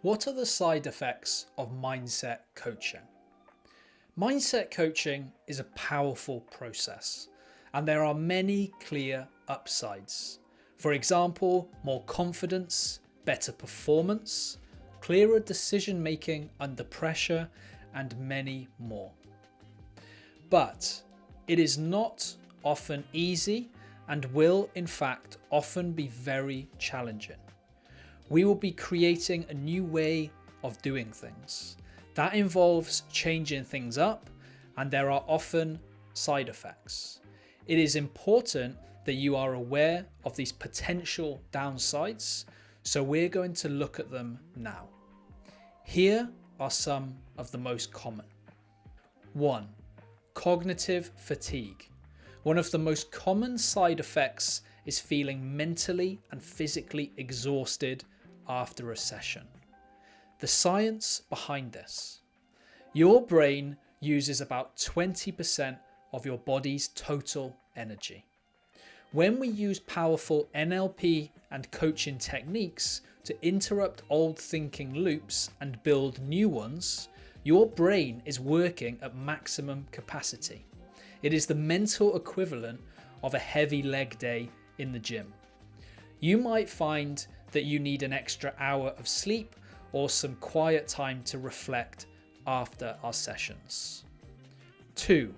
What are the side effects of mindset coaching? Mindset coaching is a powerful process, and there are many clear upsides. For example, more confidence, better performance, clearer decision making under pressure, and many more. But it is not often easy and will, in fact, often be very challenging. We will be creating a new way of doing things. That involves changing things up, and there are often side effects. It is important that you are aware of these potential downsides, so we're going to look at them now. Here are some of the most common. 1. Cognitive fatigue. One of the most common side effects is feeling mentally and physically exhausted after a session. The science behind this. Your brain uses about 20% of your body's total energy. When we use powerful NLP and coaching techniques to interrupt old thinking loops and build new ones, your brain is working at maximum capacity. It is the mental equivalent of a heavy leg day in the gym. You might find that you need an extra hour of sleep or some quiet time to reflect after our sessions. 2.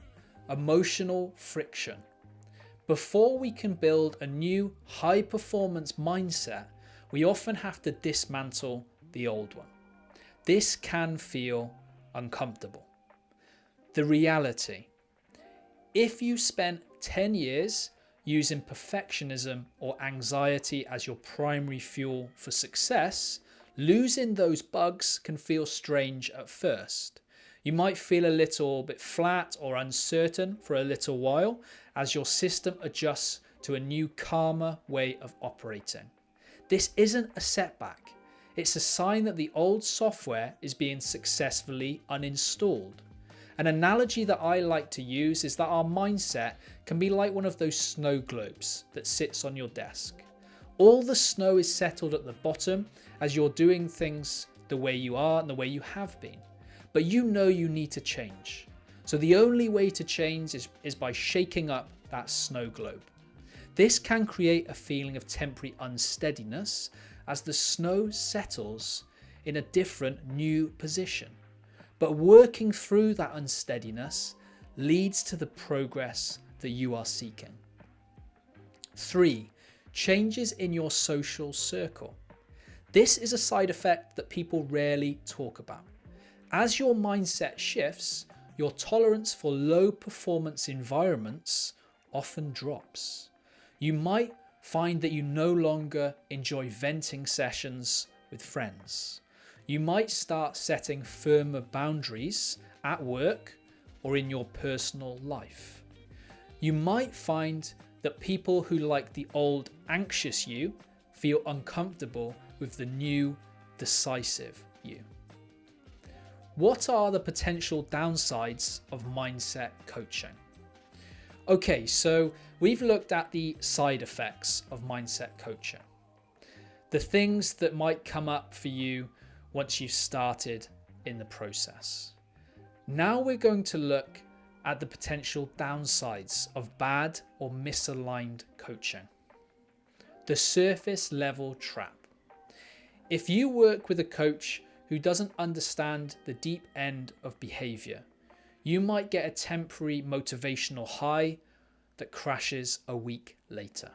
Emotional friction. Before we can build a new high-performance mindset, we often have to dismantle the old one. This can feel uncomfortable. The reality. If you spent 10 years using perfectionism or anxiety as your primary fuel for success, losing those bugs can feel strange at first. You might feel a little bit flat or uncertain for a little while as your system adjusts to a new, calmer way of operating. This isn't a setback. It's a sign that the old software is being successfully uninstalled. An analogy that I like to use is that our mindset can be like one of those snow globes that sits on your desk. All the snow is settled at the bottom as you're doing things the way you are and the way you have been. But you know you need to change. So the only way to change is by shaking up that snow globe. This can create a feeling of temporary unsteadiness as the snow settles in a different new position. But working through that unsteadiness leads to the progress that you are seeking. 3. Changes in your social circle. This is a side effect that people rarely talk about. As your mindset shifts, your tolerance for low performance environments often drops. You might find that you no longer enjoy venting sessions with friends. You might start setting firmer boundaries at work or in your personal life. You might find that people who like the old anxious you feel uncomfortable with the new decisive you. What are the potential downsides of mindset coaching? Okay, so we've looked at the side effects of mindset coaching. The things that might come up for you once you've started in the process. Now we're going to look at the potential downsides of bad or misaligned coaching. The surface level trap. If you work with a coach who doesn't understand the deep end of behavior, you might get a temporary motivational high that crashes a week later.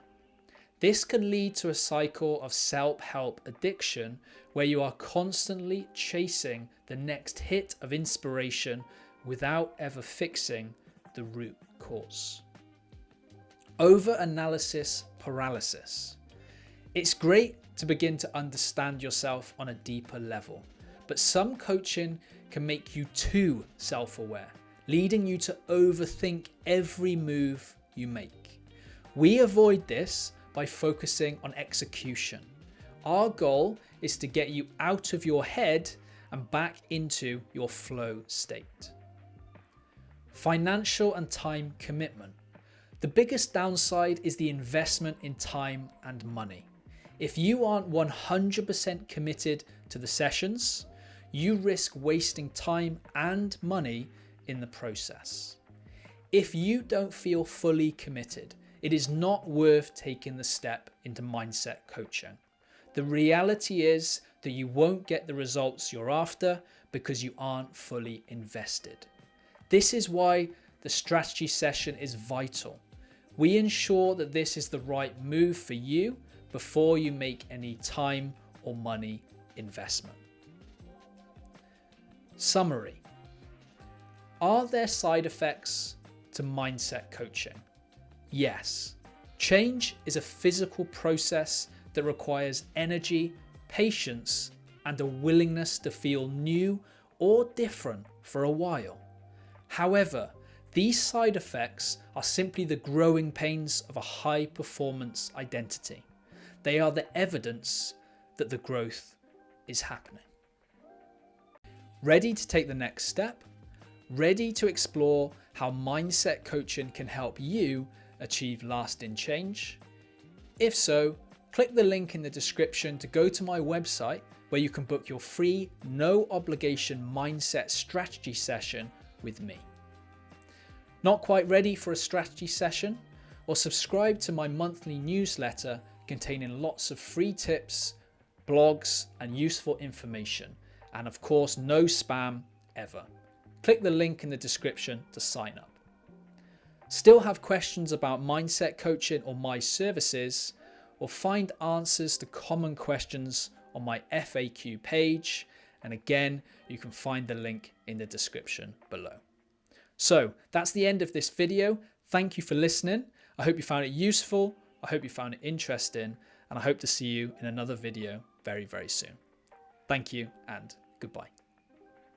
This can lead to a cycle of self-help addiction where you are constantly chasing the next hit of inspiration without ever fixing the root cause. Over-analysis paralysis. It's great to begin to understand yourself on a deeper level, but some coaching can make you too self-aware, leading you to overthink every move you make. We avoid this by focusing on execution. Our goal is to get you out of your head and back into your flow state. Financial and time commitment. The biggest downside is the investment in time and money. If you aren't 100% committed to the sessions, you risk wasting time and money in the process. If you don't feel fully committed, it is not worth taking the step into mindset coaching. The reality is that you won't get the results you're after because you aren't fully invested. This is why the strategy session is vital. We ensure that this is the right move for you before you make any time or money investment. Summary. Are there side effects to mindset coaching? Yes. Change is a physical process that requires energy, patience, and a willingness to feel new or different for a while. However, these side effects are simply the growing pains of a high-performance identity. They are the evidence that the growth is happening. Ready to take the next step? Ready to explore how mindset coaching can help you achieve lasting change? If so, click the link in the description to go to my website where you can book your free, no obligation mindset strategy session with me. Not quite ready for a strategy session? Or subscribe to my monthly newsletter containing lots of free tips, blogs, and useful information. And of course, no spam ever. Click the link in the description to sign up. Still have questions about mindset coaching or my services? Or find answers to common questions on my FAQ page? And again, you can find the link in the description below. So that's the end of this video. Thank you for listening. I hope you found it useful. I hope you found it interesting. And I hope to see you in another video very, very soon. Thank you and goodbye.